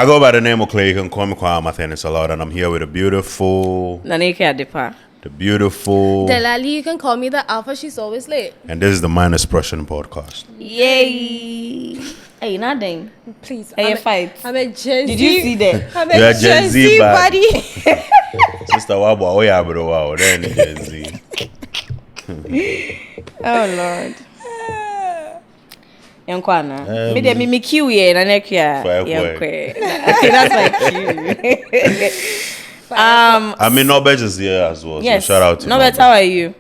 I go by the name of Clay. You can call me Kwame. It's a lot, and I'm here with a beautiful, Naneke Adepa. the beautiful, Delali, you can call me the alpha. She's always late. and this is the Mind Expression podcast. Yay! Hey, nothing. Please. Hey, fight. I'm a Gen Z. Did you see that? I'm You're a Gen Z body. buddy. Sister Wabo, oh yeah, but wow, then Gen Z. Oh Lord. Yankwana. Me de me queue ye na nekia. Okay, that's my cue. I mean, Norbert is here as well. Yes. So shout out to Norbert. How are you?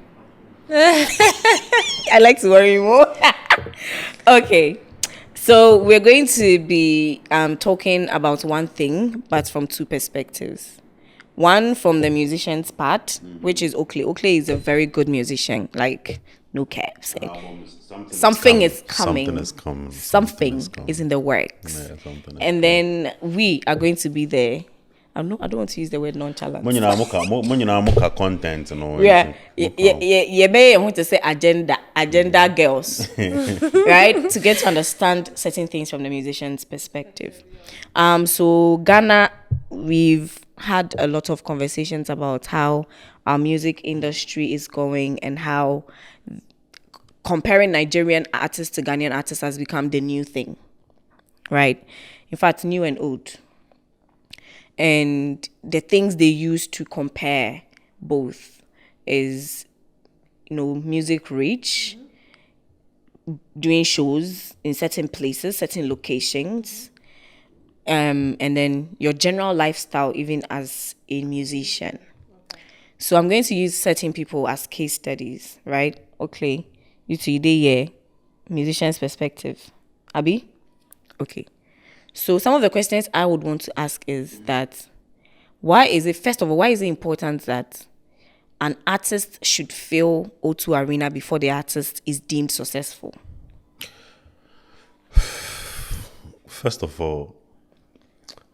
I like to worry more. Okay. So we're going to be talking about one thing, but from two perspectives. One from the musician's part, which is Oakley. Oakley is a very good musician, like no caps. Something is coming. Something is coming. Something is in the works. Yeah, and then we are going to be there. I don't want to use the word nonchalant. When you know content and all. Yeah, I want to say agenda girls, right? To get to understand certain things from the musician's perspective. So Ghana, we've had a lot of conversations about how our music industry is going and how comparing Nigerian artists to Ghanaian artists has become the new thing, right? In fact, new and old. And the things they use to compare both is, music reach, doing shows in certain places, certain locations, and then your general lifestyle, even as a musician. So I'm going to use certain people as case studies, right? Okay, you today, musician's perspective. Abi? Okay. So some of the questions I would want to ask is that why is it important that an artist should fill O2 Arena before the artist is deemed successful? First of all,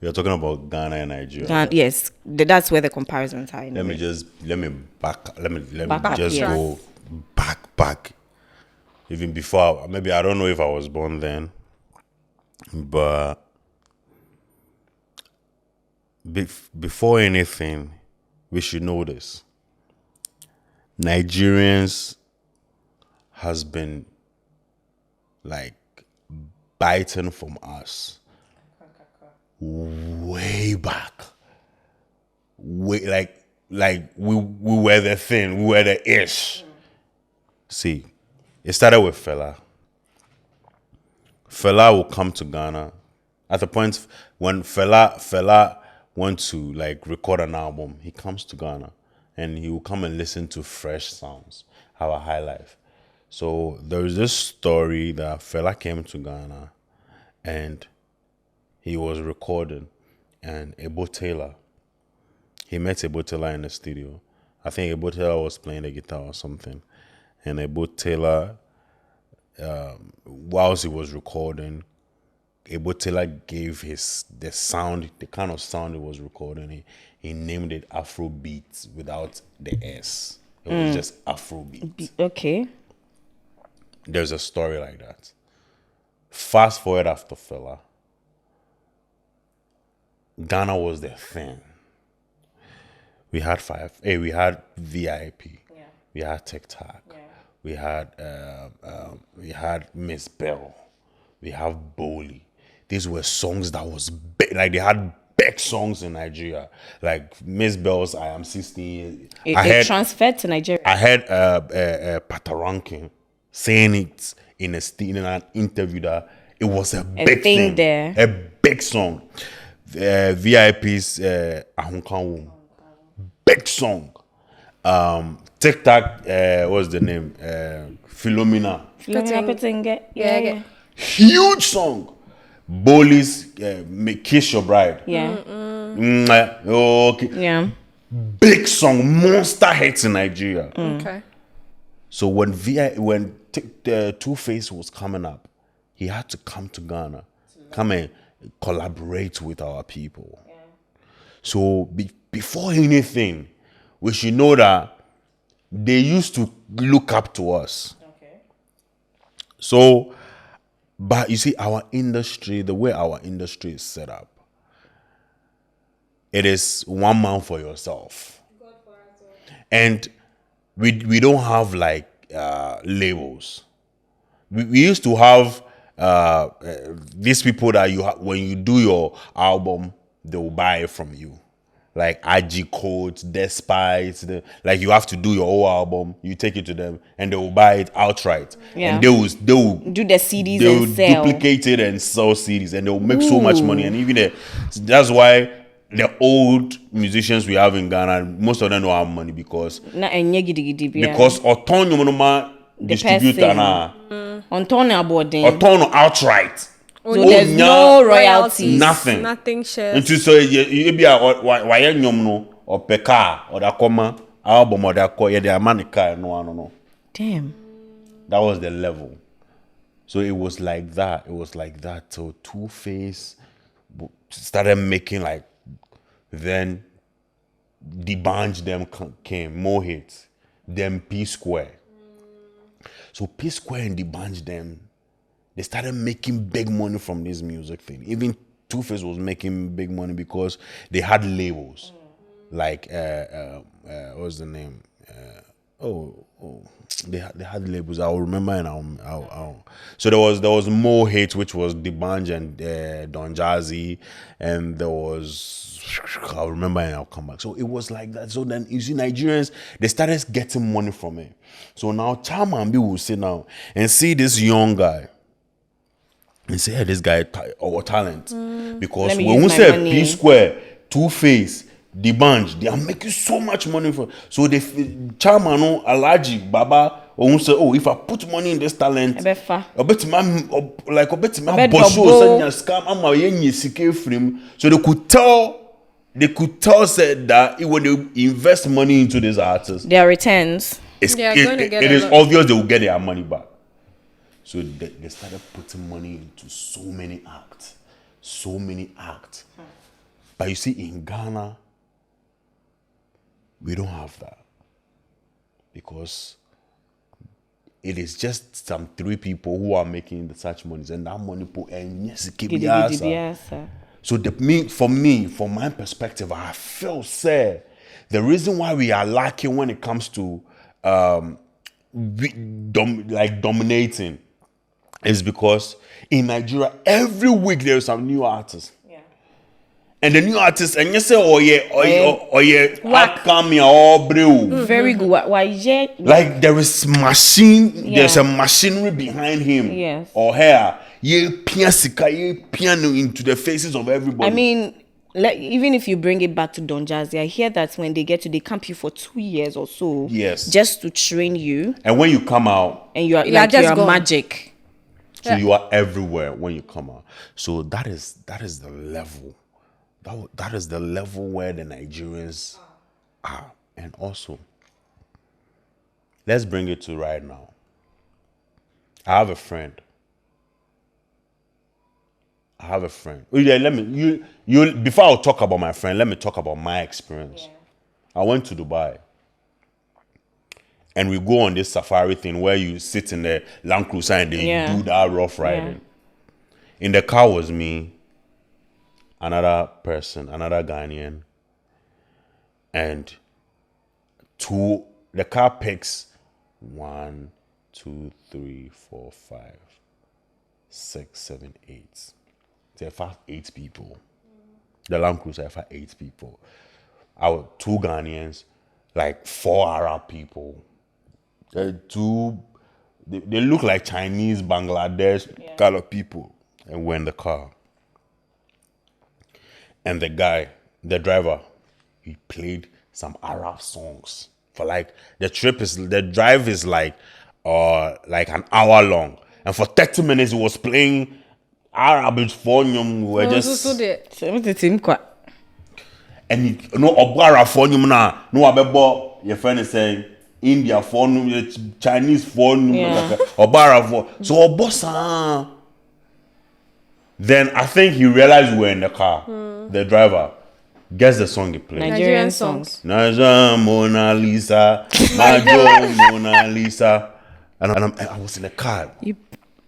we are talking about Ghana and Nigeria. Yes, that's where the comparisons are. Let me just Yes. go back. Even before, maybe I don't know if I was born then, but before anything, we should know this. Nigerians has been like biting from us way back. Like we were the thing, we were the ish. See, it started with Fela. Fela will come to Ghana at the point when Fela want to record an album. He comes to Ghana and he will come and listen to fresh sounds, have a high life. So there is this story that Fela came to Ghana and he was recording, and Ebo Taylor, he met Ebo Taylor in the studio. I think Ebo Taylor was playing the guitar or something, and Ebo Taylor, whilst he was recording, Ebo Taylor gave the sound, the kind of sound he was recording. He named it Afrobeat without the S. It was just Afrobeat. Okay. There's a story like that. Fast forward after Fela, Ghana was the thing. We had we had VIP. Yeah. We had TikTok. Yeah. We had Miss Bell. We have Boli. These were songs that was big. Like they had big songs in Nigeria. Like Miss Bell's I Am 16. It transferred to Nigeria. I heard Patarankin saying it in an interview that it was a big thing there. A big song. VIP's Ahunkanwum. Big song. TikTok, what's the name? Philomena. Yeah. Huge song. Boli's Kiss Your Bride. Yeah. Okay. Yeah. Big song, monster hits in Nigeria. Okay. So when Two-Face was coming up, he had to come to Ghana, come and collaborate with our people. Yeah. So before anything, we should know that they used to look up to us. Okay. So, but you see, our industry, the way our industry is set up, it is one man for yourself. And we don't have like labels. We used to have these people that when you do your album, they will buy it from you. Like IG Codes, Despite, like you have to do your whole album. You take it to them, and they will buy it outright. Yeah. And they will Do the CDs they will and sell. duplicate it and sell CDs, and they will make so much money. And even that's why the old musicians we have in Ghana, most of them don't have money because autonomous distributor na autonomous outright. So there's no royalties. Nothing shares. Nti so you be a why nyom no or peka or da koma album or da ko ye the amanika no. Damn. That was the level. So it was like that. It was like that. So Two-Face started making like, then the bunch them came, more hits. Then P Square. So P Square and the bunch them, they started making big money from this music thing. Even Two-Face was making big money because they had labels. Like what was the name? They had labels. I'll remember, and I'll. So there was more hits, which was D'banj and Don Jazzy, and there was, I'll remember and I'll come back. So it was like that. So then you see Nigerians, they started getting money from it. So now Chama will sit now and see this young guy and say, hey, this guy or talent. Because when we say P Square, Two-Face, D'banj, they are making so much money for. So they Chama no Alaji Baba or say, oh, if I put money in this talent, I bet my so they could tell said that when they invest money into these artists, their returns, it is obvious they will get their money back. So they started putting money into so many acts. But you see, in Ghana, we don't have that. Because it is just some 3 people who are making such money. And that money put and yes, so from my perspective, I feel sad. The reason why we are lacking when it comes to dominating is because in Nigeria, every week there is some new artists. Yeah. And the new artists, and you say, upcoming or very good. Why? Like there is there's a machinery behind him. Yes. Or her. Piano into the faces of everybody. I mean, even if you bring it back to Don Jazzy, I hear that when they camp you for 2 years or so. Yes. Just to train you. And when you come out, and you are magic. So you are everywhere when you come out. So that is the level. That is the level where the Nigerians are. And also, let's bring it to right now. I have a friend. Let me before I talk about my friend, let me talk about my experience. Yeah. I went to Dubai. And we go on this safari thing where you sit in the Land Cruiser and they do that rough riding. Yeah. In the car was me, another person, another Ghanian, and the car picks 1, 2, 3, 4, 5, 6, 7, 8. There are 8 people. The Land Cruiser have 8 people. Our 2 Ghanaians, like 4 Arab people. They look like Chinese, Bangladesh kind of people. And we're in the car. And the driver, he played some Arab songs for like the drive is like an hour long. And for 30 minutes he was playing Arabic phonium. We were just and Obara phonium na no abebo your friend is saying India phonium, Chinese phonium, Obara phone. So Obosa. Then I think he realized we were in the car. The driver. Guess the song he played. Nigerian songs. Naja Mona Lisa, Najo Mona Lisa. And I was in the car.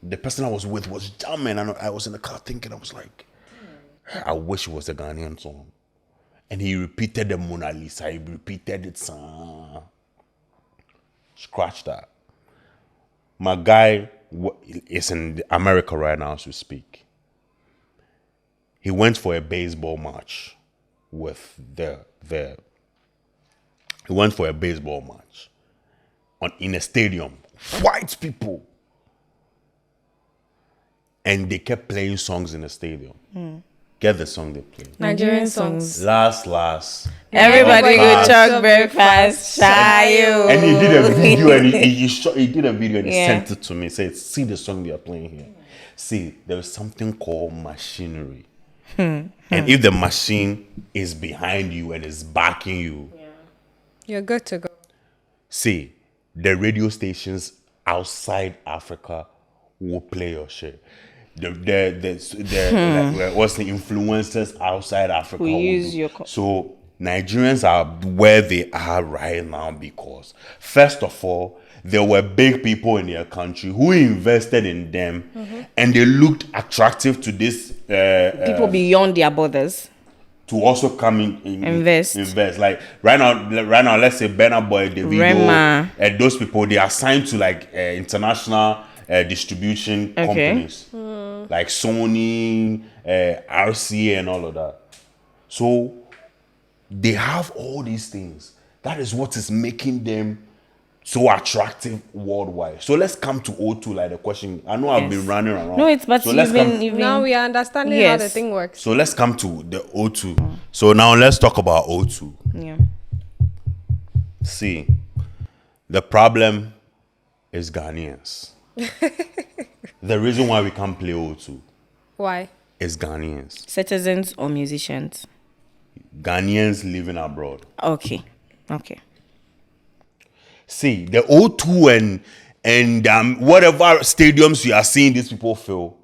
The person I was with was jamming, and I was in the car thinking, I was like, I wish it was a Ghanaian song. And he repeated the Mona Lisa. He repeated it. Scratch that. My guy is in America right now as we speak. He went for a baseball match with he went for a baseball match in a stadium. White people. And they kept playing songs in the stadium. Get the song they played. Nigerian songs. Last. Everybody go Breakfast. chug breakfast. Shayo. And he did a video and he did a video and he Yeah. sent it to me. He said, see the song they are playing here. See, there is something called machinery. And if the machine is behind you and is backing you, You're good to go. see, the radio stations outside Africa will play your shit. What's the influencers outside Africa We will use do. your So Nigerians are where they are right now because, first of all, there were big people in their country who invested in them, and they looked attractive to this People beyond their borders. to also come in Invest. Like right now, let's say Burna Boy, Davido, Rema. and those people, they are signed to like international distribution companies like Sony, RCA, and all of that. So they have all these things. That is what is making them so attractive worldwide. So let's come to O2, like the question. I know I've been running around. No, it's but so let's come. Now we are understanding how the thing works. So let's come to the O2. So now let's talk about O2. Yeah. See, the problem is Ghanaians. The reason why we can't play O2 Why? is Ghanaians. Citizens or musicians? Ghanaians living abroad. Okay. See, the O2 and whatever stadiums you are seeing these people fill,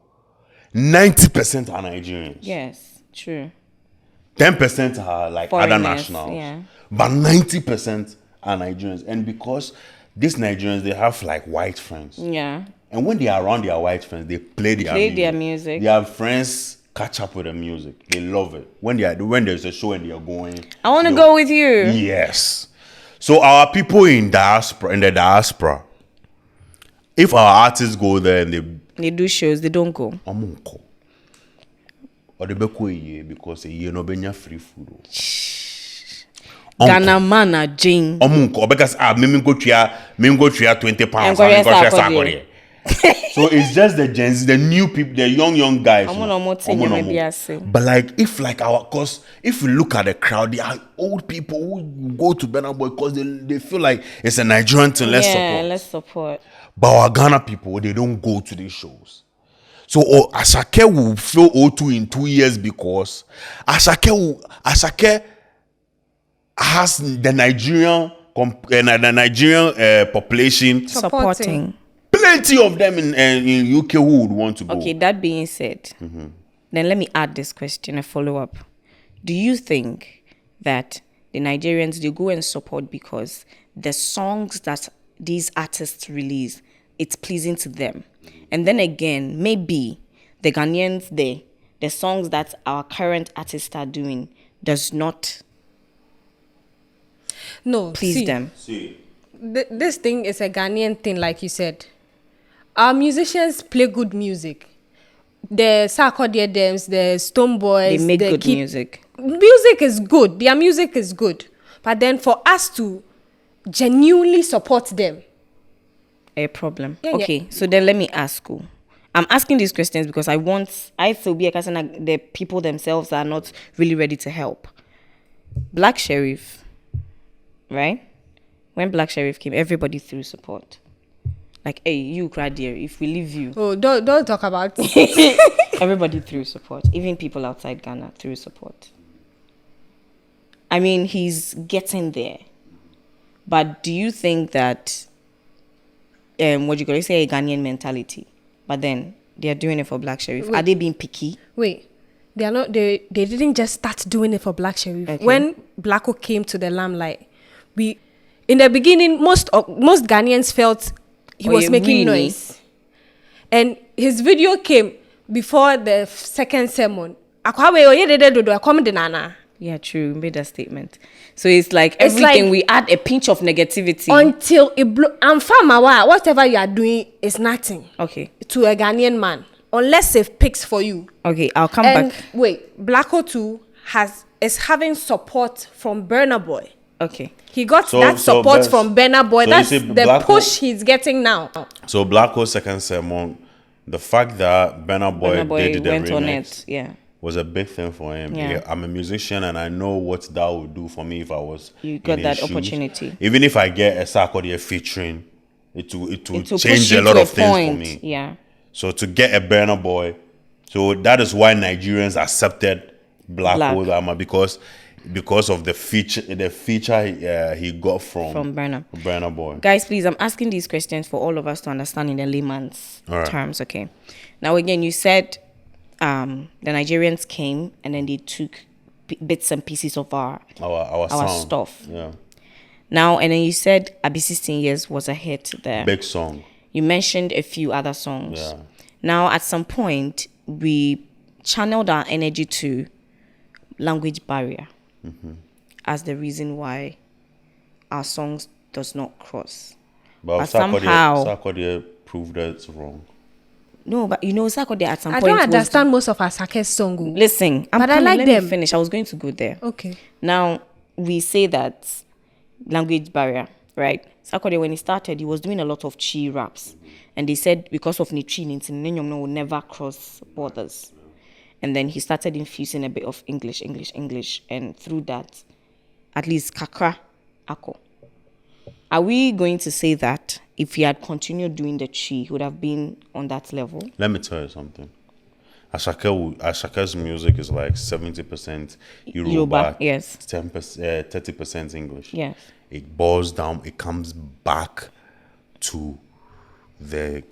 90% are Nigerians. Yes, true. 10% are like other Foreigners, nationals. yeah. But 90% are Nigerians. And because these Nigerians, they have like white friends. Yeah. And when they are around their white friends, they play their music. Their friends catch up with the music. They love it. When there's a show and they are going, I want to go with you. Yes. So our people in the diaspora, if our artists go there and They do shows, they don't go. Amunko. Or they be because a no benya free food. Ghana mana Jane. Amunko because go tria 20 pounds. So it's just the Gen Z, the new people, the young guys. But like if you look at the crowd, they are old people who go to Burna Boy because they feel like it's a Nigerian thing. Let's support. But our Ghana people, they don't go to these shows. So Asake will fill O2 in 2 years because Asake has the Nigerian population Supporting. Plenty of them in UK who would want to go. Okay, that being said, then let me add this question, a follow-up. Do you think that the Nigerians, they go and support because the songs that these artists release, it's pleasing to them? And then again, maybe the Ghanaians, the songs that our current artists are doing does not please them. This thing is a Ghanaian thing, like you said. Our musicians play good music. The Sarkodie Dems, the Stone Boys, They make good music. Music is good. Their music is good. But then for us to genuinely support them, A problem. Yeah, Okay, so then let me ask you. I'm asking these questions because I feel the people themselves are not really ready to help. Black Sheriff, right? When Black Sheriff came, everybody threw support. Like, hey, you cried there. If we leave you, don't talk about everybody threw support. Even people outside Ghana threw support. I mean, he's getting there. But do you think that what you say a Ghanaian mentality, but then they are doing it for Black Sheriff? Are they being picky? Wait, they are not. They didn't just start doing it for Black Sheriff. Okay. When Blacko came to the limelight, in the beginning most Ghanaians felt he was making noise, and his video came before the second sermon. Yeah, true. You made that statement. So it's like everything, we add a pinch of negativity. Until it blow. And farmer, whatever you are doing is nothing. Okay. To a Ghanaian man. Unless it picks for you. Okay, I'll come back. Wait, Blacko too is having support from Burna Boy. Okay. He got that support from Burna Boy. So that's the push he's getting now. So Blacko's second sermon, the fact that Burna Boy did the went remix, on it, was a big thing for him. Yeah. I'm a musician and I know what that would do for me if I was you got that shoes. Opportunity. Even if I get a Sarkodie featuring, it will change a lot of things for me. Yeah. So to get a Burna Boy, so that is why Nigerians accepted Black because of the feature he got from Burna Boy. Guys, please, I'm asking these questions for all of us to understand in the layman's terms. Okay. Now again, you said the Nigerians came and then they took bits and pieces of our stuff. Yeah. Now, and then you said Abi 16 Years was a hit there. Big song. You mentioned a few other songs. Yeah. Now, at some point, we channeled our energy to language barrier as the reason why our songs does not cross. But somehow Sarkodie proved that wrong. No, but Sarkodie at some point. I don't understand most of our Sake's songs. Listen, but I like let them. Me finish. I was going to go there. Okay. Now we say that language barrier, right? Sarkodie, when he started, he was doing a lot of chi raps, and they said because of Nichi, Ninyom will never cross borders. And then he started infusing a bit of English, and through that, at least kakra ako. Are we going to say that if he had continued doing the chi, he would have been on that level? Let me tell you something. Ashake's music is like 70% Yoruba, yes, 30% English. Yes. It boils down, it comes back to the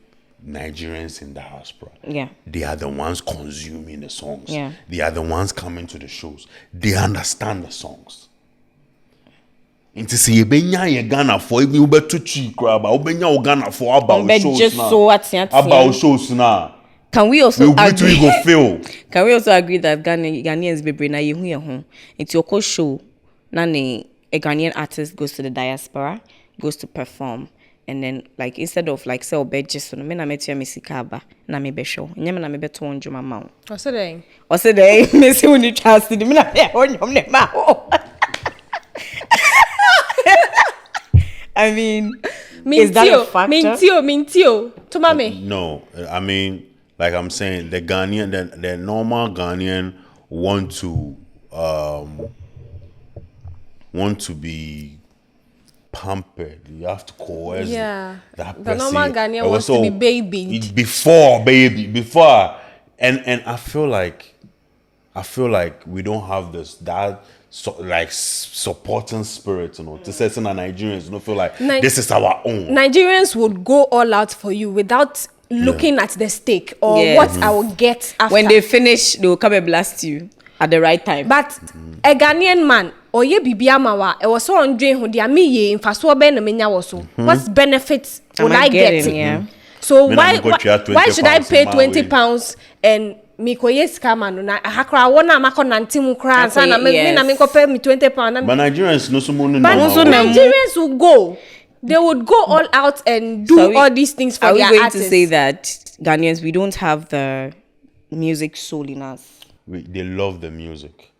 Nigerians in the diaspora. Yeah. They are the ones consuming the songs. Yeah. They are the ones coming to the shows. They understand the songs. Nti se yebenya ye Ghana for even ubetu chi kraba ubenya Ghana for about shows now. Can we also agree? Go feel. Can we also agree that Ghanaians be na yehu ye ho? It's your show. Na a Ghanaian artist goes to the diaspora, goes to perform, and then like instead of like say obe just no me na metia mesikaba na me be show. Nyame na me be to onjuma ma. O se dey me se uni chance di me na be onyom ne ma. I mean, is that a factor? Mintio. Tomame. No, I mean, like I'm saying, the Ghanaian, the normal Ghanaian want to be pampered. You have to coerce that person. The normal Ghanaian wants to be babied. Before, and I feel like we don't have that supporting spirit, to certain Nigerians, feel like this is our own. Nigerians would go all out for you without looking at the stake or what I will get after. When they finish, they will come and blast you at the right time. But a Ghanaian man, or ye bibia mawa, it was so on drain who dia me ye in faswa ben menya waso. What benefits will I get? So why should I pay £20 and Miko yes kamano na hakra wona mako nantimu kra sana me na me pay me £20? But Nigerians no so money. But Nigerians will go. They would go all out and do all these things for their artists. Are we going to say that Ghanaians, we don't have the music soul in us? They love the music.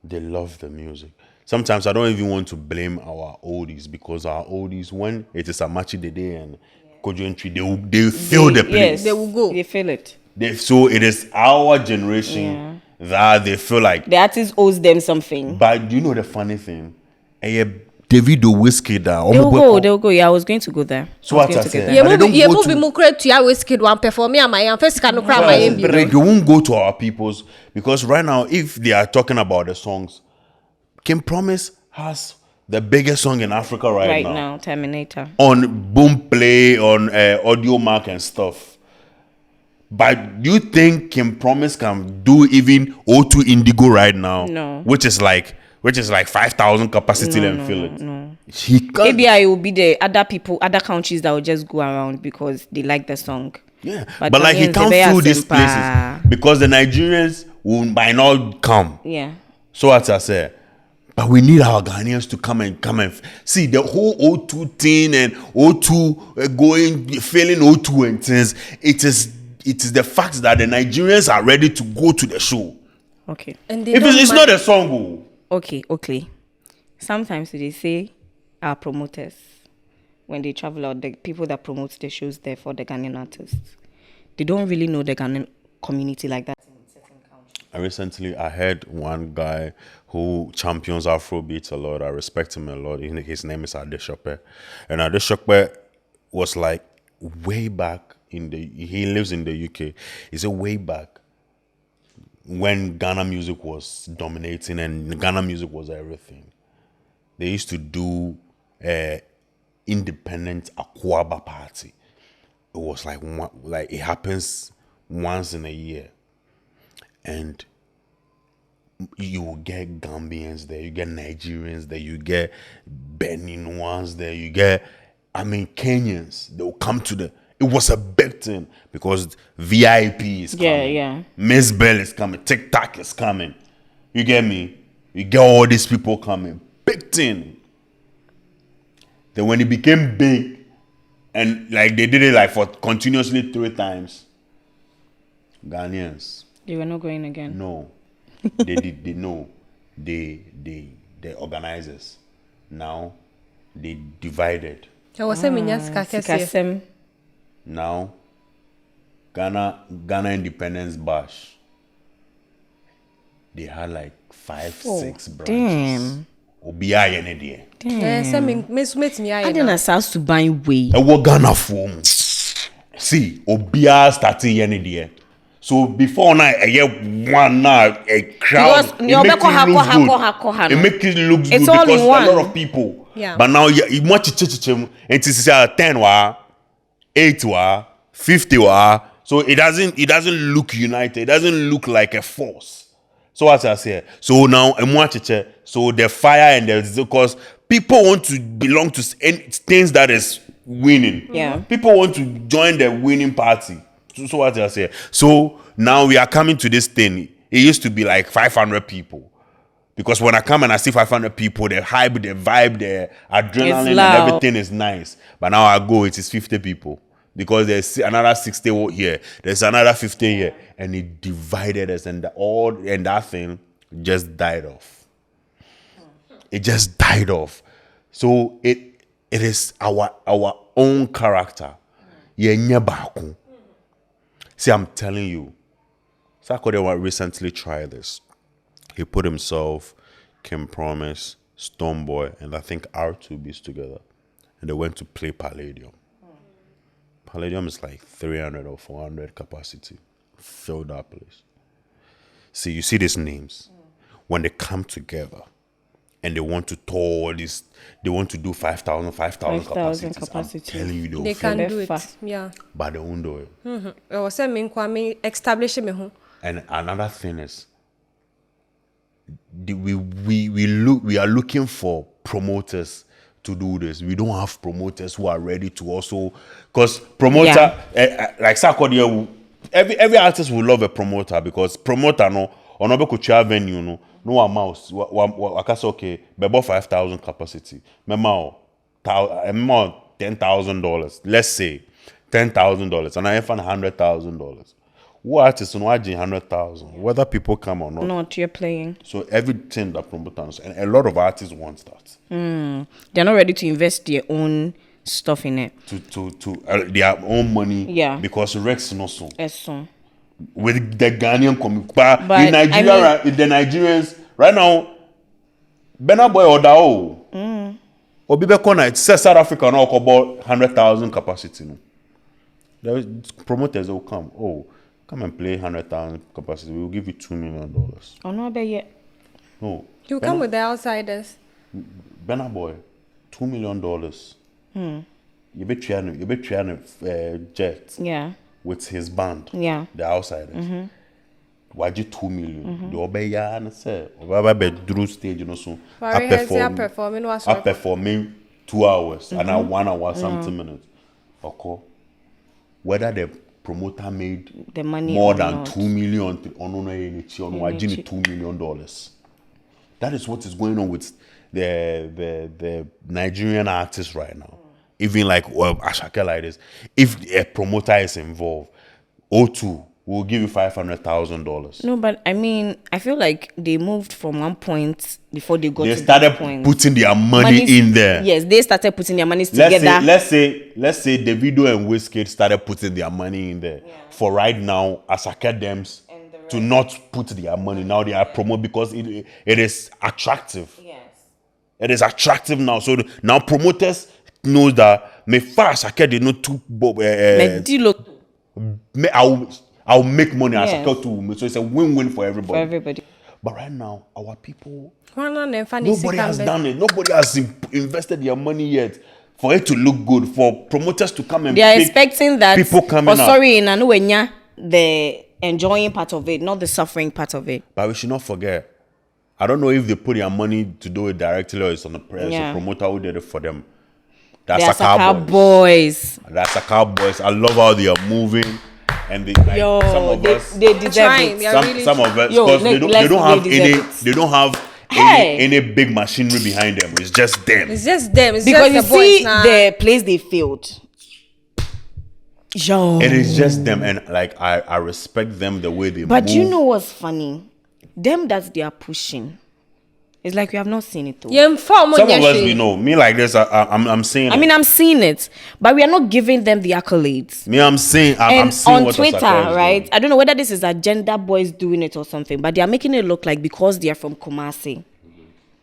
They love the music. Sometimes I don't even want to blame our oldies because our oldies, when it is a match the day and Kojo entry, they feel the place. Yes, they will go. They feel it. So it is our generation that they feel like the artist owes them something. But do you know the funny thing? Davido whiskey da. They'll go. Yeah, I was going to go there. So what I said. You will be more to your whiskey one perform me and my first can cry my they won't go to our peoples because right now, if they are talking about the songs, Kim Promise has the biggest song in Africa right now. Terminator. On Boomplay, on Audio Mark and stuff. But do you think Kim Promise can do even O2 Indigo right now? No. Which is like 5,000 capacity and fill it. No. He can't. Maybe I will be the other people, other countries that will just go around because they like the song. Yeah. But like he can't fill these places because the Nigerians might not come. Yeah. So as I said, but we need our Ghanaians to come and see the whole O2 thing and O2 going failing O2 and things. It is the fact that the Nigerians are ready to go to the show. Okay. And If it's not a song. Okay. Sometimes they say our promoters, when they travel out, the people that promote the shows there for the Ghanaian artists, they don't really know the Ghanaian community like that in certain countries. Recently, I heard one guy who champions Afrobeat a lot. I respect him a lot. His name is Adeshope. And Adeshope was like way back he lives in the UK. He said way back when Ghana music was dominating and Ghana music was everything. They used to do independent Akwaba party. It was like it happens once in a year. And you will get Gambians there, you get Nigerians there, you get Benin ones there, you get, Kenyans. They will come to it was a big thing because VIP is coming. Yeah. Miss Bell is coming. TikTok is coming. You get me? You get all these people coming. Big thing. Then when it became big, and like they did it like for continuously 3 times, Ghanaians. They were not going again. No. The organizers. Now they divided. Now Ghana Independence Bash. They had like 5-6 branches. Damn. Obia yenedie. I didn't assess to buy way. Ewo Ghana form. See, Obia started yenedie. So before now, one now a crowd. It makes it look good It's all because in a one. lot of people. Yeah. But now you much it is 10 wa, 8 wa, 50 wa. So it doesn't look united. It doesn't look like a force. So what I say. So now so the fire and because people want to belong to things that is winning. Yeah. People want to join the winning party. So what I say. So now we are coming to this thing. It used to be like 500 people. Because when I come and I see 500 people, the hype, the vibe, the adrenaline and everything is nice. But now I go, it is 50 people. Because there's another 60 here, there's another 50 here. And it divided us and that thing just died off. It just died off. So it is our own character. See, I'm telling you, Sarkodie recently tried this. He put himself, Kim Promise, Stonebwoy, and I think R2Bs together. And they went to play Palladium. Palladium is like 300 or 400 capacity. Filled that place. See, you see these names. When they come together and they want to tour this, they want to do 5,000 capacity. I'm telling you, they can do it. Yeah. But they won't do it. And another thing is, we are looking for promoters to do this. We don't have promoters who are ready to also, because promoter like Sarkodie, every artist will love a promoter because promoter no onobe kucha venue no amount wakasa okay bebo 5,000 capacity memo $10,000, let's say $10,000 and I find $100,000. What artists no aging 100,000 whether people come or not. Not you're playing. So everything that promoters and a lot of artists want that. They're not ready to invest their own stuff in it. To their own money. Yeah. Because Rex no so. So. With the Ghanaian community, but in Nigeria, the Nigerians right now, Burna Boy or Dao. Obibe Kona, it says South Africa now about 100,000 capacity. No, there is promoters will come. Oh, come and play 100,000 capacity. We will give you $2 million. Oh no, bet yet. No. You come with the outsiders. Burna Boy, $2 million. You be trying jet. Yeah. With his band. Yeah. The outsiders. Waji 2 million. The obeya and say, Oba drew stage, you know, so I performing 2 hours and now 1 hour something minutes. Okay. Whether the promoter made the money more than 2 million on $2 million. That is what is going on with the Nigerian artists right now. Even like Ashake like this. If a promoter is involved, O2 will give you $500,000. No, but I mean, I feel like they moved from one point before they got They to started that point. putting their money in there. Yes, they started putting their money together. Let's say Davido and Wizkid started putting their money in there. For right now, Asake Dems to not put their money. Now they are promote because it is attractive. Yes. It is attractive now. So now promoters know that me fast Asake they know too. I'll make money as a cut too. So it's a win-win for everybody. For everybody. But right now, our people, Nobody has done it. Nobody has invested their money yet for it to look good. For promoters to come and they are expecting that people coming out. Sorry, the enjoying part of it, not the suffering part of it. But we should not forget. I don't know if they put their money to do it directly or it's on the a promoter who did it for them. That's a Cowboys. That's a Cowboys. I love how they are moving. And they, like, some of us, they deserve it. Some of us, because they don't have any big machinery behind them. It's just them. It's just them. It's because just you see the place they failed. It is just them, and like I respect them the way they move. But you know what's funny? Them that they are pushing. It's like we have not seen it though. Some of us we know. Me like this, I'm saying. I mean, I'm seeing it, but we are not giving them the accolades. Me, I'm saying. I'm seeing on Twitter, right? I don't know whether this is agenda boys doing it or something, but they are making it look like because they are from Kumasi,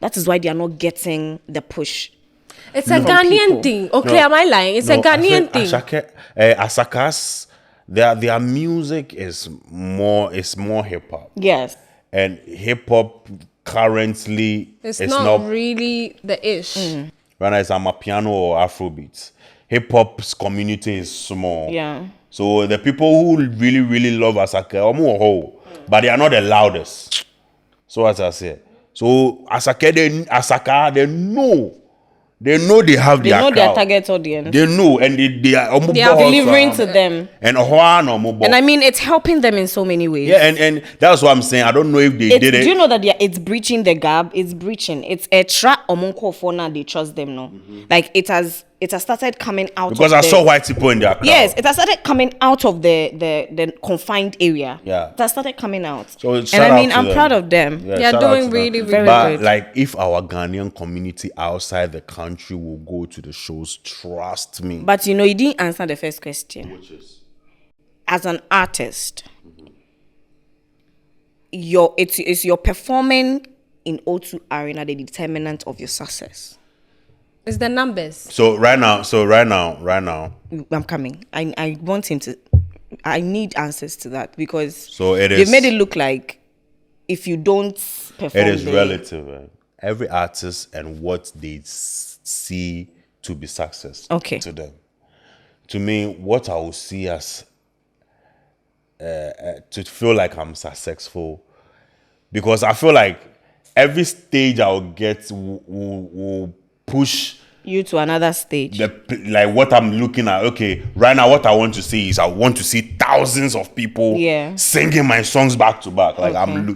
that is why they are not getting the push. It's a Ghanian thing. Okay, am I lying? It's a Ghanian thing. Asakas, their music is more hip hop. Yes. And hip hop currently it's not really the ish. Right now it's Amapiano or Afrobeats. Hip hop's community is small. Yeah. So the people who really, really love Asake are more whole, but they are not the loudest. So as I say. So Asake, they know. They know they have their crowd. Their target audience. They know, and they are delivering to them. And I mean, it's helping them in so many ways. Yeah, and that's what I'm saying. I don't know if they did it. Do you know that it's breaching the gap? It's breaching. It's a trap among for now. They trust them now. Like it has started coming out because I saw white people in their crowd. Yes, it has started coming out of the confined area. Yeah, it has started coming out. So I'm proud of them. Yeah, they're doing really, really good. But like, if our Ghanaian community outside the country will go to the shows, trust me. But you didn't answer the first question. Which is, as an artist, it's your performing in O2 Arena the determinant of your success. It's the numbers. So right now. I'm coming. I want him to. I need answers to that because they've made it look like if you don't perform, it is relative. Every artist and what they see to be success. Okay. To them, to me, what I will see as to feel like I'm successful, because I feel like every stage I'll get will push you to another stage. Like what I'm looking at. Okay, right now what I want to see is I want to see thousands of people singing my songs back to back. Like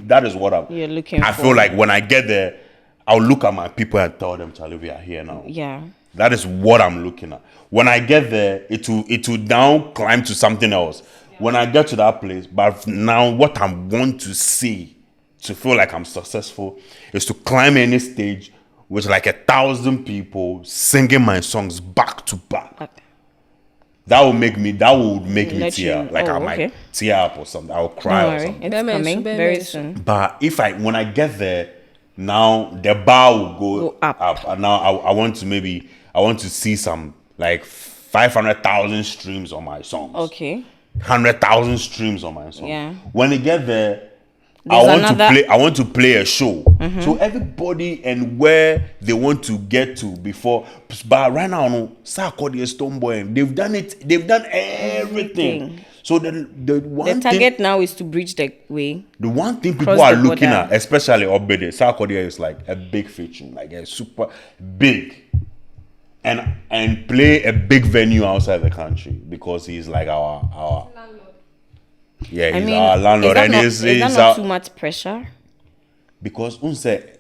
that is what you're looking I for. feel like when I get there, I'll look at my people and tell them, Charlie, we are here now. Yeah. That is what I'm looking at. When I get there, it will now climb to something else. Yeah. When I get to that place, but now what I want to see to feel like I'm successful is to climb any stage with like 1,000 people singing my songs back to back. Okay. That would make me tear. Like I might tear up or something. I'll cry or something. It's coming very soon. But when I get there, now the bar will go up. And now I want to see some like 500,000 streams on my songs. Okay. 100,000 streams on my songs. Yeah. When they get there, I want to play a show. Mm-hmm. So everybody and where they want to get to before. But right now, Sarkodie, Stoneboy, they've done it. They've done everything. So the target now is to bridge the way. The one thing people are looking at, especially Obede, Sarkodie is like a big feature, like a super big, and play a big venue outside the country because he's like our landlord. Yeah, he's our landlord, is that not too much pressure? Because unse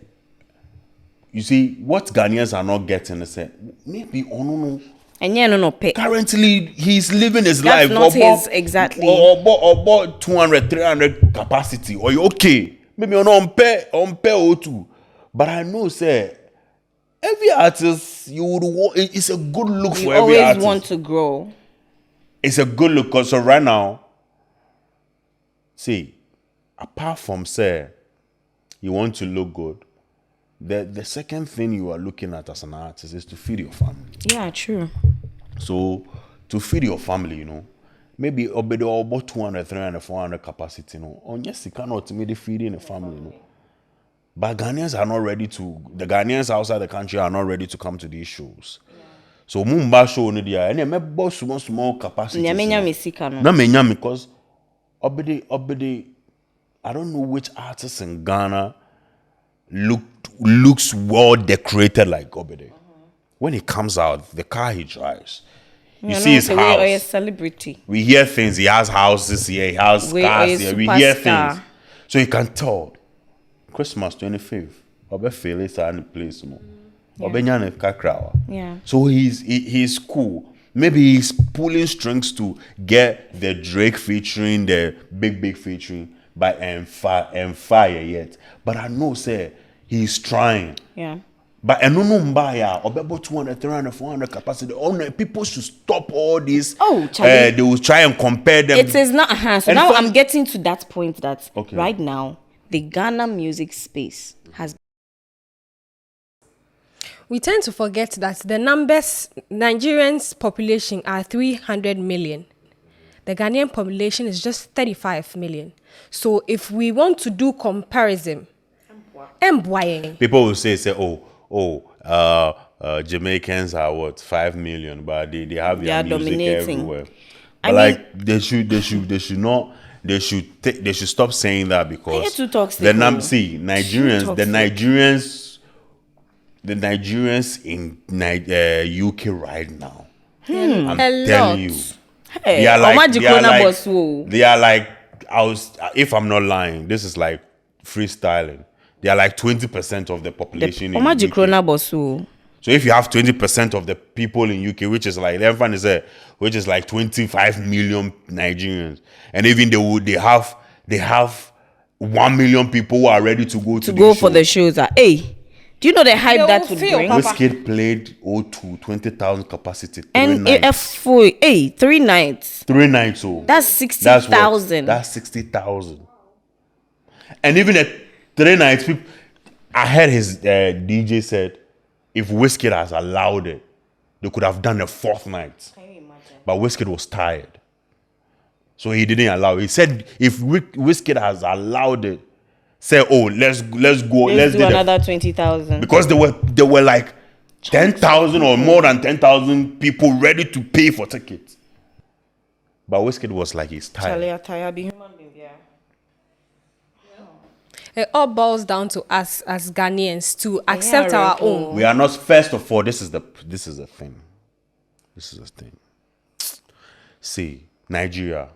you see, what Ghanaians are not getting is that maybe no. And yeah, no pay. Currently, he's living his That's life. not his exactly. Or about 200, 300 capacity. Or you okay? Maybe on pay or two. But I know, say, every artist you would want. It's a good look for every artist. You always want to grow. It's a good look because so right now, see, apart from say, you want to look good. The second thing you are looking at as an artist is to feed your family. Yeah, true. So, to feed your family, you know, maybe about 200, 300, 400 capacity, you know. On yes, you cannot maybe feeding a family, you know. But Ghanaians are not ready to, the Ghanaians outside the country are not ready to come to these shows. Yeah. So, Mumba show no dia, and maybe small capacity. Na because obede, I don't know which artist in Ghana looks well decorated like Obede. When he comes out, the car he drives, you see his house. Or a celebrity. We hear things. He has houses here. He has cars here. We hear things. So you can tell. Christmas 25th. Obe feel it's in the place. Yeah. So he's cool. Maybe he's pulling strings to get the Drake featuring, the big featuring by Fire yet. But I know, say, he's trying. Yeah. But no mbaya, about 200, 300, 400 capacity. Oh, people should stop all this. Oh, Charlie. They will try and compare them. It is not. So now I'm getting to that point that right now, the Ghana music space has. We tend to forget that the numbers, Nigerians' population are 300 million. The Ghanaian population is just 35 million. So if we want to do comparison, people will say, Jamaicans are what 5 million, but they have their music everywhere. But they should stop saying that because the Nigerians in UK right now. I'm telling you. They are like if I'm not lying, this is like freestyling. They are like 20% of the population in UK. So if you have 20% of the people in UK, which is like everyone is there, which is like 25 million Nigerians, and even they have 1 million people who are ready to go for the shows. Hey, do you know the hype that would bring? Wizkid played 20,000 capacity. And a full 3 nights. 3 nights, oh. That's 60,000. That's 60,000. And even at 3 nights, I heard his DJ said, if Wizkid has allowed it, they could have done a 4th night. Can you imagine? But Wizkid was tired. So he didn't allow it. He said, if Wizkid has allowed it, say, let's go. Let's do another 20,000. Because there were like 10,000 or more than 10,000 people ready to pay for tickets. But Wizkid was like, he's tired. It all boils down to us as Ghanaians to accept our own. We are not. First of all, this is the thing. This is the thing. See, Nigeria.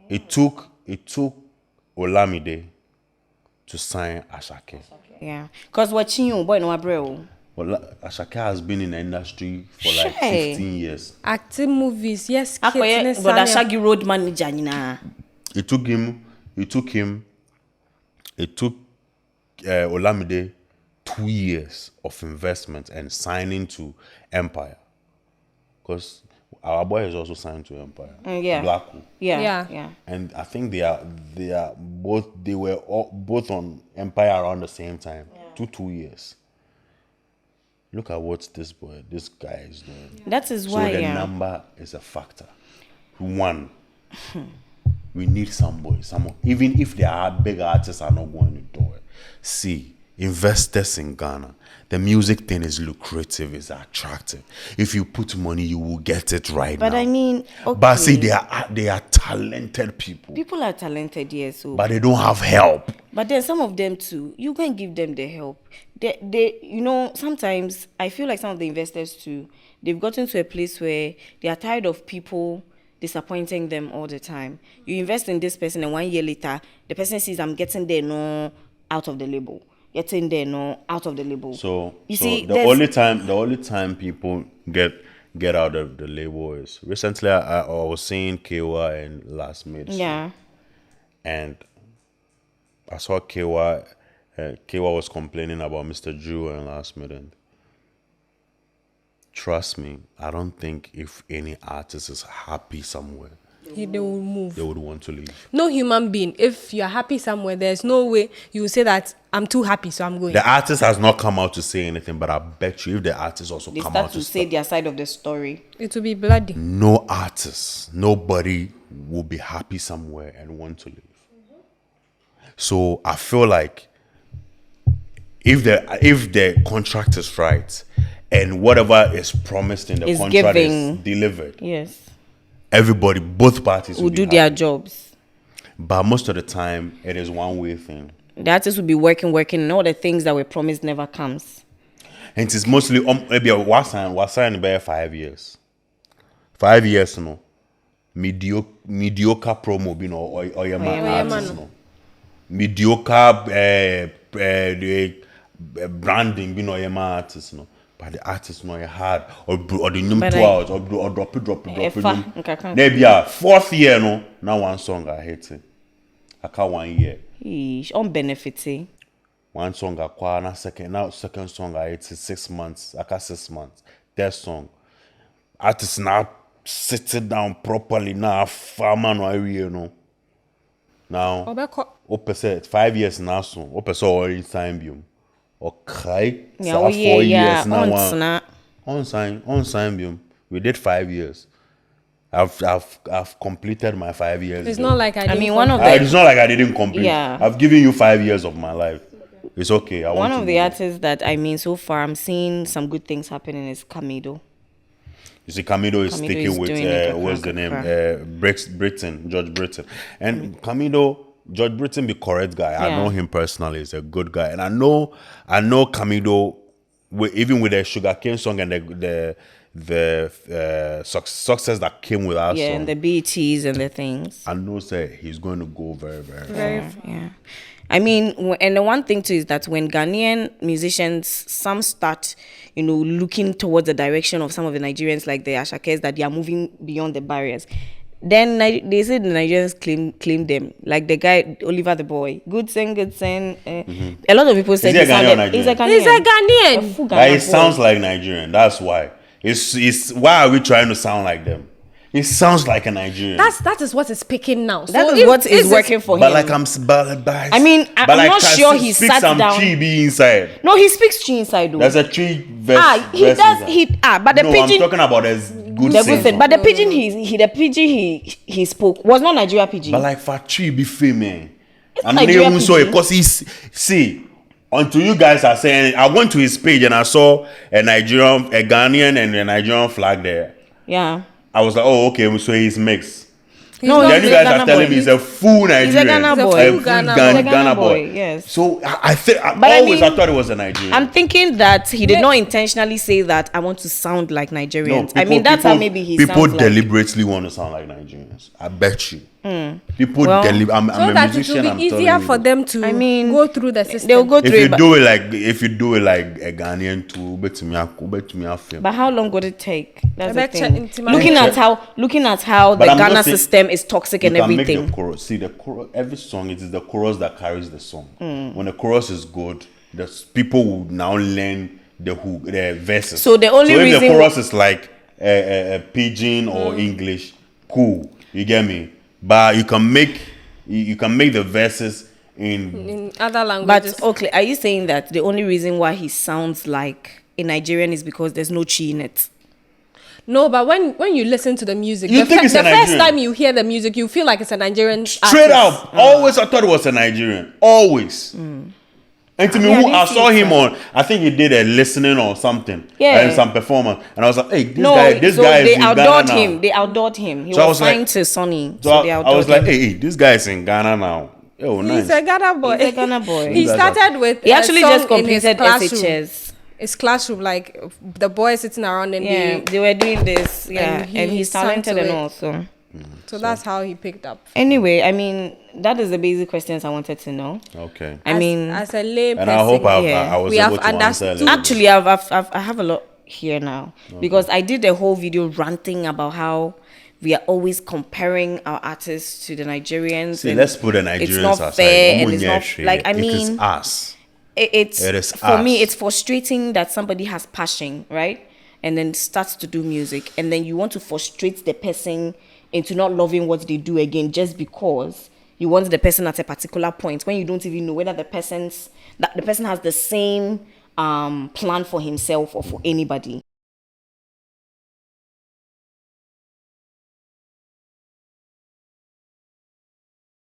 It took Olamide to sign Ashake. Yeah, because watching you, boy, no bro. Well, Ashake has been in the industry for like 15 years. Acting movies, yes. But Ashake road manager, It took Olamide 2 years of investment and signing to Empire, because our boy is also signed to Empire. Blacko. Yeah. And I think they are both. They were both on Empire around the same time. 2 years. Look at what this guy is doing. That is why. So the number is a factor. One. We need someone. Even if there are big artists are not going to do it. See, investors in Ghana, the music thing is lucrative, is attractive. If you put money, you will get it right now. But I mean, okay. But see, they are talented people. People are talented, yes. So. But they don't have help. But then some of them too, you can give them the help. Sometimes I feel like some of the investors too, they've gotten to a place where they are tired of people disappointing them all the time. You invest in this person and 1 year later, the person says, I'm getting there, no, out of the label. getting there, no, out of the label. So you see, the only time people get out of the label is recently. I was seeing Kewa and Last Made. Yeah. And I saw Kewa. Kewa was complaining about Mr. Drew and Last Made. Trust me, I don't think if any artist is happy somewhere, they will move. They would want to leave. No human being, if you're happy somewhere, there's no way you will say that I'm too happy, so I'm going. The artist has not come out to say anything, but I bet you if the artist also they come start out to say their side of the story, it will be bloody. No artist, nobody will be happy somewhere and want to leave. So I feel like if the contract is right and whatever is promised in the contract is delivered, yes, everybody, both parties will do their jobs. But most of the time, it is one-way thing. The artists will be working, and all the things that were promised never comes. And it is mostly maybe was signed by 5 years. 5 years, no. Mediocre promo, you know, or your man artist, no. Mediocre branding, you know, your man artist, no. But the artist know you hard or the new 2 hours or drop it. Maybe 4th year, no. Now one song I hate it. I can't 1 year. On benefiting. One song I quite second song I hate it 6 months. I got 6 months. Third song. Artist now sitting down properly now. Farmer no area, you know. Now, opposite 5 years now soon. Opposite already signed biom. Okay. Yeah, 4 years now. On sign biom. We did 5 years. I've completed my 5 years. It's not like I mean, it's not like I didn't complete. Yeah. I've given you 5 years of my life. It's okay. One of the artists that so far I'm seeing some good things happening is Camido. You see, Camido is sticking with what's the name? George Britton. And Camido, George Britton be correct guy. Yeah. I know him personally. He's a good guy. And I know Camido, even with the Sugarcane song and the success that came with our song. Yeah, and the BETs and the things. I know he's going to go very, very far. Yeah. I mean, and the one thing too is that when Ghanaian musicians, some start, looking towards the direction of some of the Nigerians, like the Ashakes, that they are moving beyond the barriers. Then they say the Nigerians claim them, like the guy Oliver the Boy, good sing. A lot of people say he's a Ghanaian. He's a Ghanaian. But he sounds like Nigerian. That's why. It's why are we trying to sound like them? It sounds like a Nigerian. That is what is picking now. That is what is working for him. But I'm not sure he sat down. Tree be inside. No, he speaks tree inside though. There's a tree verse. He does. But the pigeon. I'm talking about as good sing. But the pigeon he spoke was not Nigeria pigeon. But like for tree be female. And Nigeria pigeon. Because see. Until you guys are saying, I went to his page and I saw a Ghanaian and a Nigerian flag there. Yeah. I was like, oh, okay, so he's mixed. Then you guys are telling me he's a full Nigerian. He's a Ghana boy. Ghana boy. Yes. So I thought it was a Nigerian. I'm thinking that he did not intentionally say that I want to sound like Nigerians. No, that's how maybe he sounds like. People deliberately want to sound like Nigerians. I bet you. People deliberately. I'm so a that musician. it will be easier for them to go through the system. They'll go through if you do it like a Ghanaian too, bet me. But how long would it take? That's the thing. Looking at how the Ghana system is toxic and everything. Make the chorus. See, the chorus, every song, it is the chorus that carries the song. When the chorus is good, the people will now learn the verses. So the only reason if the chorus is like a pidgin or English, cool. You get me? But you can make the verses in other languages. But okay, are you saying that the only reason why he sounds like a Nigerian is because there's no chi in it? No, but when you listen to the music, the first time you hear the music, you feel like it's a Nigerian straight up. Always, I thought it was a Nigerian. Always. And to me, I saw him on, I think he did a listening or something. Yeah. And some performance. And I was like, hey, this guy is in Ghana now. They outdoored him. He was signed to Sony. So I was like, hey, this guy is in Ghana now. Oh, nice. He's a Ghana boy. He started with he actually just completed SHS. His classroom, like the boys sitting around and they were doing this. Yeah. And he's talented and also. So that's how he picked up. Anyway, I mean, that is the basic questions I wanted to know. Okay. I mean, as a lay person, And I hope yeah. I was We able have to answer. understood. Actually, I have a lot here now because I did a whole video ranting about how we are always comparing our artists to the Nigerians. See, let's put the Nigerians it's not aside. fair, and it's not like I it mean, is us. It's It is for me. us. It's frustrating that somebody has passion, right, and then starts to do music, and then you want to frustrate the person into not loving what they do again just because you want the person at a particular point when you don't even know whether the person has the same plan for himself or for anybody.